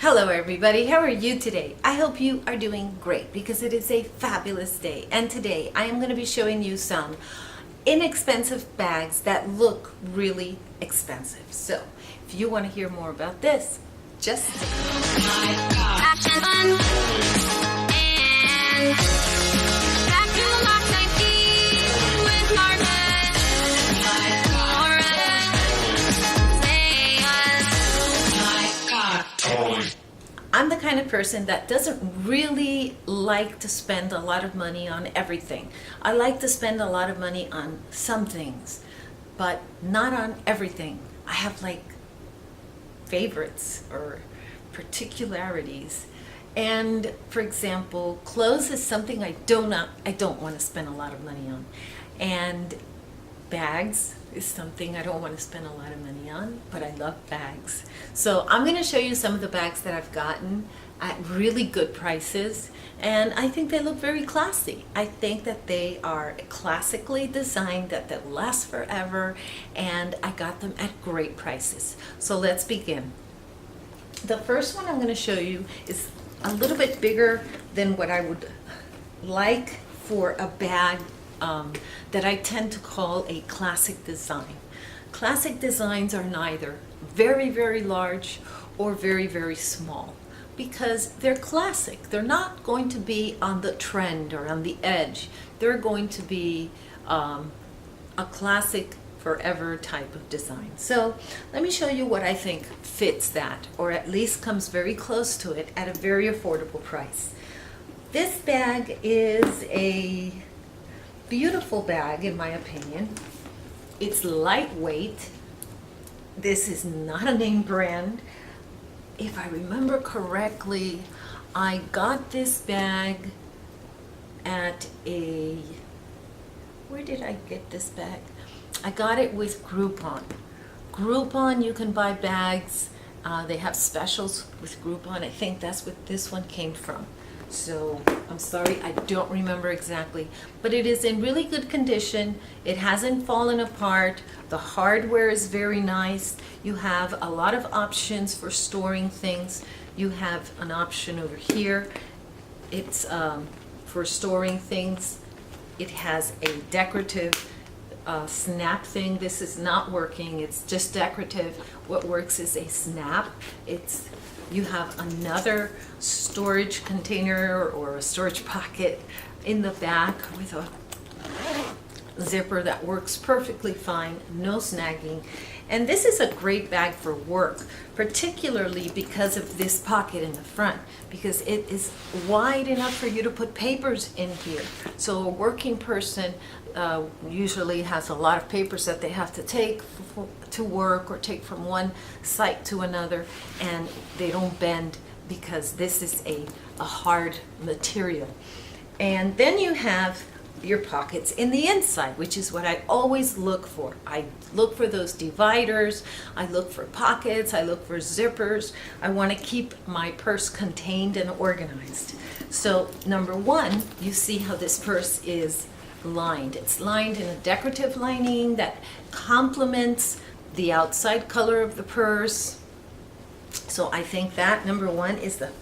Hello everybody, how are you today? I hope you are doing great because it is a fabulous day, and today I am going to be showing you some inexpensive bags that look really expensive. So if you want to hear more about this, just stick around. I'm the kind of person that doesn't really like to spend a lot of money on everything. I like to spend a lot of money on some things, but not on everything. I have like favorites or particularities. And for example, clothes is something I don't want to spend a lot of money on. And bags is something I don't want to spend a lot of money on, but I love bags. So I'm going to show you some of the bags that I've gotten at really good prices, and I think they look very classy. I think that they are classically designed, that they'll last forever, and I got them at great prices. So let's begin. The first one I'm going to show you is a little bit bigger than what I would like for a bag that I tend to call a classic design. Classic designs are neither very, very large or very, very small because they're classic. They're not going to be on the trend or on the edge. They're going to be a classic forever type of design. So let me show you what I think fits that, or at least comes very close to it at a very affordable price. This bag is a beautiful bag in my opinion. It's lightweight. This is not a name brand. If I remember correctly, I got this bag at a, where did I get this bag? I got it with Groupon. Groupon, you can buy bags. They have specials with Groupon. I think that's what this one came from. So I'm sorry, I don't remember exactly, but it is in really good condition. It hasn't fallen apart. The hardware is very nice. You have a lot of options for storing things. You have an option over here. It's for storing things. It has a decorative snap thing. This is not working. It's just decorative. What works is a snap. You have another storage container or a storage pocket in the back with a zipper that works perfectly fine, no snagging. And this is a great bag for work, particularly because of this pocket in the front, because it is wide enough for you to put papers in here. So a working person usually has a lot of papers that they have to take to work or take from one site to another, and they don't bend because this is a hard material. And then you have your pockets in the inside, which is what I always look for. I look for those dividers, I look for pockets, I look for zippers. I want to keep my purse contained and organized. So number one, you see how this purse is lined. It's lined in a decorative lining that complements the outside color of the purse. So I think that number one is a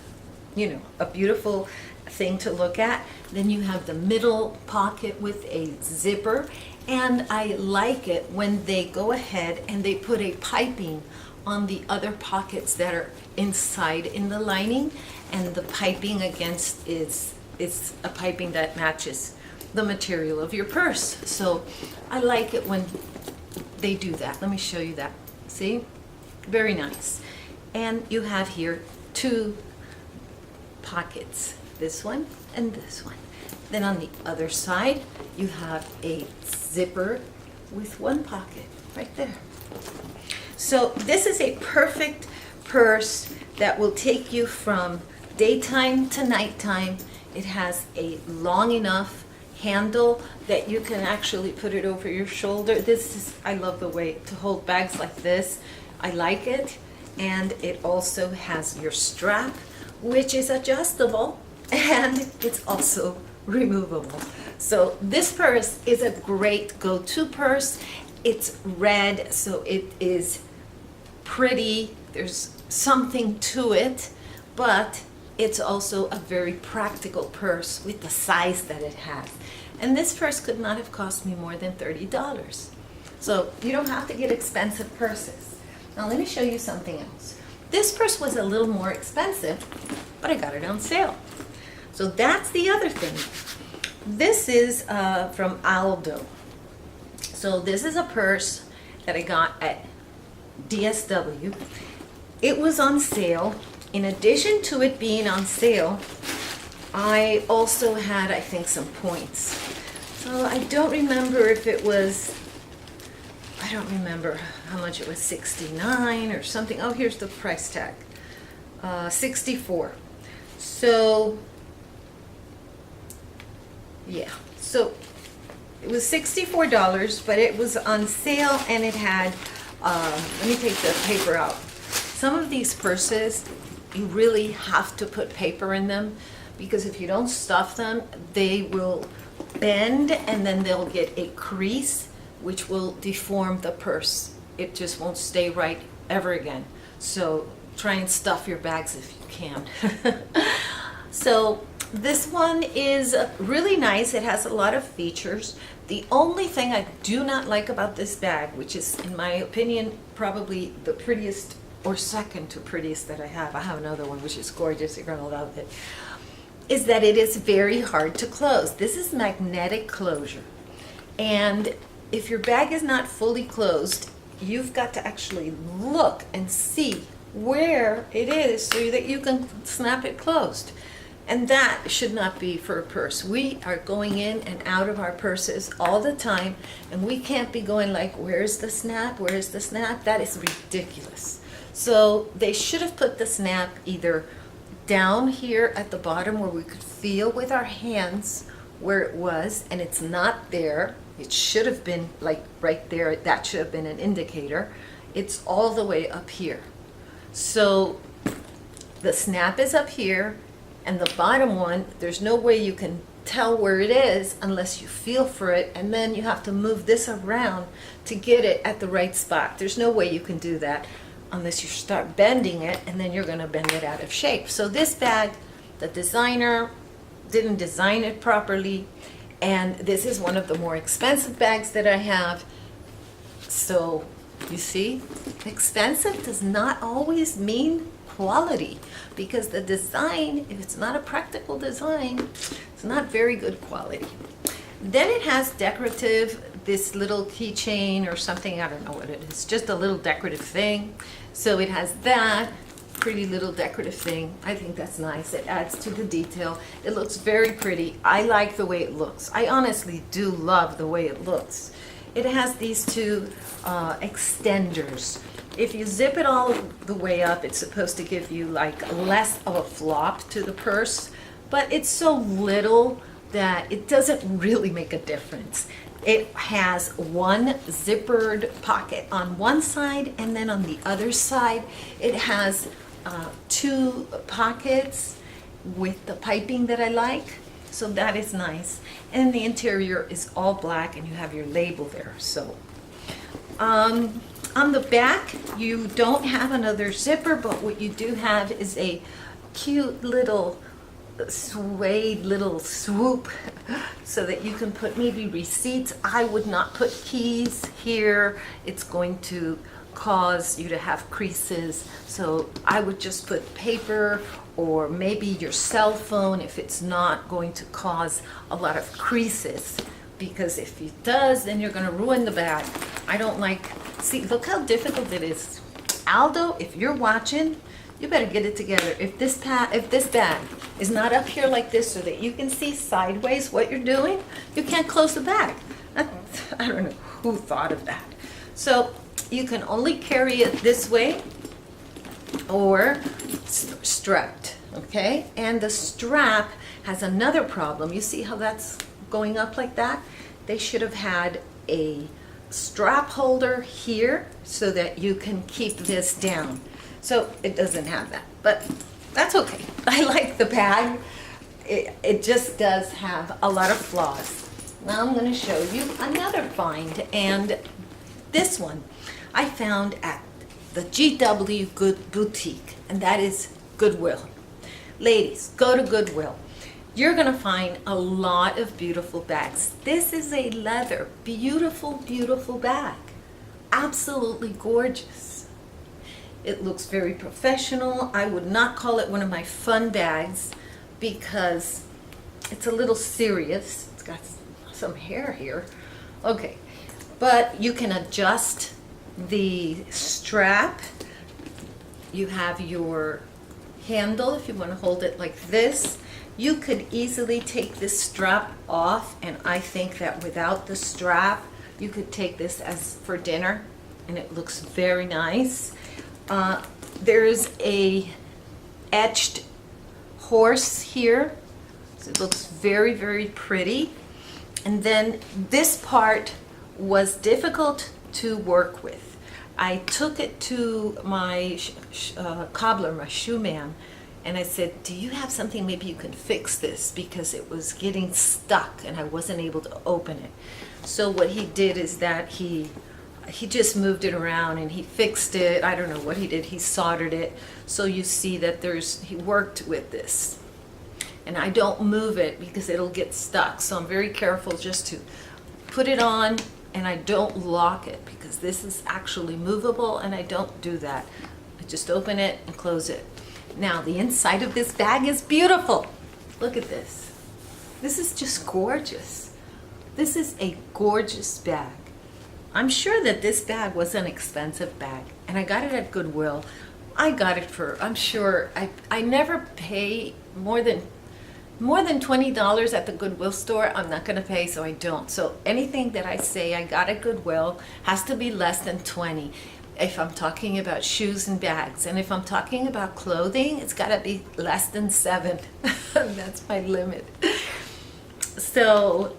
beautiful thing to look at. Then you have the middle pocket with a zipper, and I like it when they go ahead and they put a piping on the other pockets that are inside in the lining, and the piping against is a piping that matches the material of your purse. So I like it when they do that. Let me show you that. See? Very nice. And you have here two pockets, this one and this one. Then on the other side, you have a zipper with one pocket right there. So this is a perfect purse that will take you from daytime to nighttime. It has a long enough handle that you can actually put it over your shoulder. I love the way to hold bags like this. I like it. And it also has your strap, which is adjustable, and it's also removable. So this purse is a great go-to purse. It's red, so it is pretty. There's something to it, but it's also a very practical purse with the size that it has. And this purse could not have cost me more than $30. So you don't have to get expensive purses. Now let me show you something else. This purse was a little more expensive, but I got it on sale. So that's the other thing. This is from Aldo. So this is a purse that I got at DSW. It was on sale. In addition to it being on sale, I also had, I think, some points. So I don't remember if it was, I don't remember how much it was, 69 or something. Oh, here's the price tag, 64. So, yeah, so it was $64, but it was on sale, and it had, let me take the paper out. Some of these purses, you really have to put paper in them, because if you don't stuff them, they will bend, and then they'll get a crease, which will deform the purse. It just won't stay right ever again. So try and stuff your bags if you can. So this one is really nice. It has a lot of features. The only thing I do not like about this bag, which is, in my opinion, probably the prettiest or second to prettiest that I have another one which is gorgeous, you're gonna love it, is that it is very hard to close. This is magnetic closure, and if your bag is not fully closed, you've got to actually look and see where it is so that you can snap it closed. And that should not be for a purse. We are going in and out of our purses all the time, and we can't be going like, where's the snap, where's the snap? That is ridiculous. So they should have put the snap either down here at the bottom where we could feel with our hands where it was, and it's not there. It should have been like right there. That should have been an indicator. It's all the way up here. So the snap is up here, and the bottom one, there's no way you can tell where it is unless you feel for it, and then you have to move this around to get it at the right spot. There's no way you can do that unless you start bending it, and then you're going to bend it out of shape. So this bag, the designer didn't design it properly, and this is one of the more expensive bags that I have. So you see, expensive does not always mean quality, because the design, if it's not a practical design, it's not very good quality. Then it has decorative, this little keychain or something, I don't know what it is, just a little decorative thing. So it has that pretty little decorative thing. I think that's nice. It adds to the detail. It looks very pretty. I like the way it looks. I honestly do love the way it looks. It has these two extenders. If you zip it all the way up, it's supposed to give you like less of a flop to the purse, but it's so little that it doesn't really make a difference. It has one zippered pocket on one side, and then on the other side it has two pockets with the piping that I like, so that is nice. And the interior is all black, and you have your label there. So on the back you don't have another zipper, but what you do have is a cute little suede little swoop so that you can put maybe receipts. I would not put keys here. It's going to cause you to have creases, so I would just put paper or maybe your cell phone if it's not going to cause a lot of creases, because if it does, then you're going to ruin the bag. I don't like, see, look how difficult it is. Aldo, if you're watching, you better get it together. If this bag is not up here like this so that you can see sideways what you're doing, you can't close the bag. I don't know who thought of that. So you can only carry it this way or strapped, okay? And the strap has another problem. You see how that's going up like that? They should have had a strap holder here so that you can keep this down. So it doesn't have that, but that's okay. I like the bag. It just does have a lot of flaws. Now I'm going to show you another find, and this one I found at the GW Good Boutique, and that is Goodwill. Ladies, go to Goodwill. You're gonna find a lot of beautiful bags. This is a leather, beautiful, beautiful bag. Absolutely gorgeous. It looks very professional. I would not call it one of my fun bags because it's a little serious. It's got some hair here. Okay, but you can adjust the strap. You have your handle if you want to hold it like this. You could easily take this strap off, and I think that without the strap you could take this as for dinner and it looks very nice. There's a etched horse here, so it looks very, very pretty. And then this part was difficult to work with. I took it to my cobbler, my shoe man, and I said, do you have something maybe you can fix this, because it was getting stuck and I wasn't able to open it. So what he did is that he just moved it around and he fixed it. I don't know what he did. He soldered it. So you see that he worked with this. And I don't move it because it'll get stuck. So I'm very careful just to put it on, and I don't lock it because this is actually movable and I don't do that. I just open it and close it. Now the inside of this bag is beautiful. Look at this. This is just gorgeous. This is a gorgeous bag. I'm sure that this bag was an expensive bag, and I got it at Goodwill. I got it for, I'm sure, I never pay more than $20 at the Goodwill store. I'm not going to pay, so I don't. So anything that I say I got at Goodwill has to be less than 20 if I'm talking about shoes and bags. And if I'm talking about clothing, it's got to be less than 7. That's my limit. So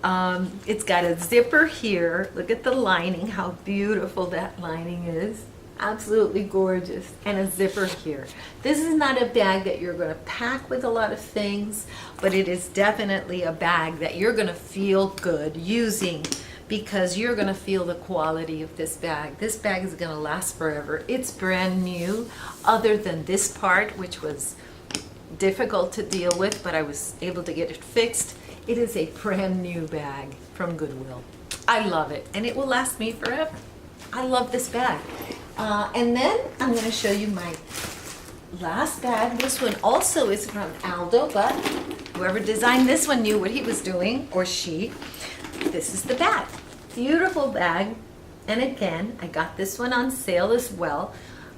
it's got a zipper here. Look at the lining, how beautiful that lining is. Absolutely gorgeous. And a zipper here. This is not a bag that you're going to pack with a lot of things, but it is definitely a bag that you're going to feel good using, because you're going to feel the quality of this bag. This bag is going to last forever. It's brand new, other than this part, which was difficult to deal with, but I was able to get it fixed. It is a brand new bag from Goodwill. I love it, and it will last me forever. I love this bag. And then I'm going to show you my last bag. This one also is from Aldo, but whoever designed this one knew what he was doing, or she. This is the bag. Beautiful bag. And again, I got this one on sale as well.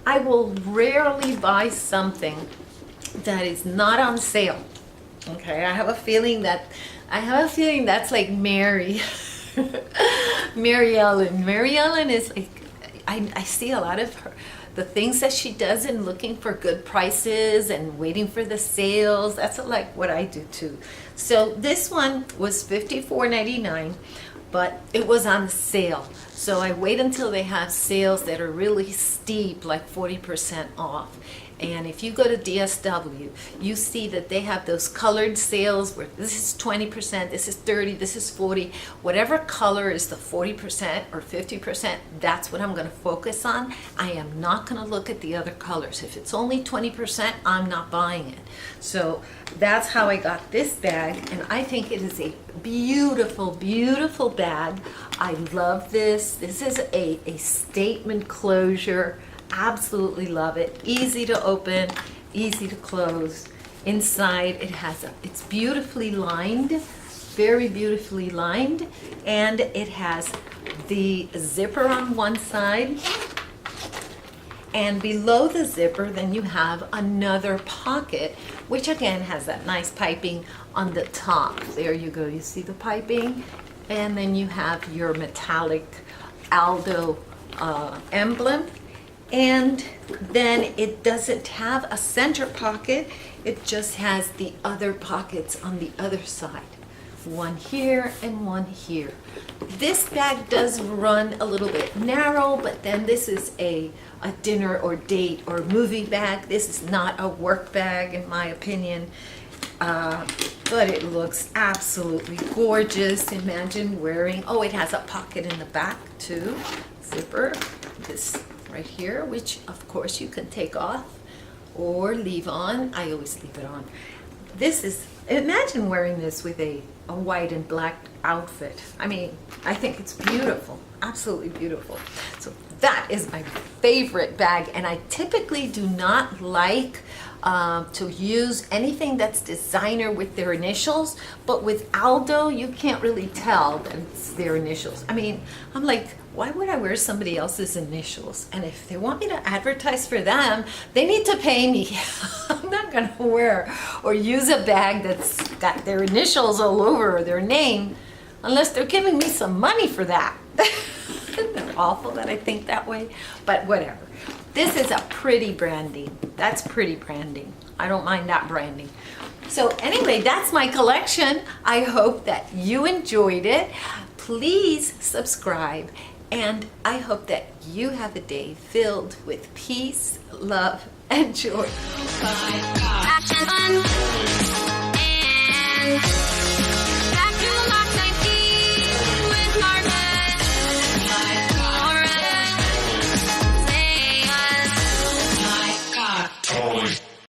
I will rarely buy something that is not on sale. Okay, I have a feeling that's like Mary. Mary Ellen. Mary Ellen is like, I see a lot of her, the things that she does in looking for good prices and waiting for the sales. That's like what I do too. So this one was $54.99, but it was on sale. So I wait until they have sales that are really steep, like 40% off. And if you go to DSW, you see that they have those colored sales where this is 20%, this is 30, this is 40. Whatever color is the 40% or 50%, that's what I'm going to focus on. I am not going to look at the other colors. If it's only 20%, I'm not buying it. So that's how I got this bag, and I think it is a beautiful, beautiful bag. I love this. This is a statement closure. Absolutely love it. Easy to open, easy to close. Inside it's beautifully lined, very beautifully lined, and it has the zipper on one side, and below the zipper then you have another pocket, which again has that nice piping on the top. There you go, you see the piping, and then you have your metallic Aldo emblem. And then it doesn't have a center pocket, it just has the other pockets on the other side. One here and one here. This bag does run a little bit narrow, but then this is a dinner or date or movie bag. This is not a work bag in my opinion, but it looks absolutely gorgeous. Imagine wearing, oh, it has a pocket in the back too, zipper, this right here, which of course you can take off. or leave on. I always leave it on. This is, imagine wearing this with a white and black outfit. I mean, I think it's beautiful, absolutely beautiful. So that is my favorite bag, and I typically do not like to use anything that's designer with their initials, but with Aldo, you can't really tell that it's their initials. I mean, I'm like, why would I wear somebody else's initials? And if they want me to advertise for them, they need to pay me. I'm not gonna wear or use a bag that's got their initials all over, or their name, unless they're giving me some money for that. Isn't that awful that I think that way? But whatever. This is a pretty branding. That's pretty branding. I don't mind that branding. So anyway, that's my collection. I hope that you enjoyed it. Please subscribe, and I hope that you have a day filled with peace, love, and joy. Bye.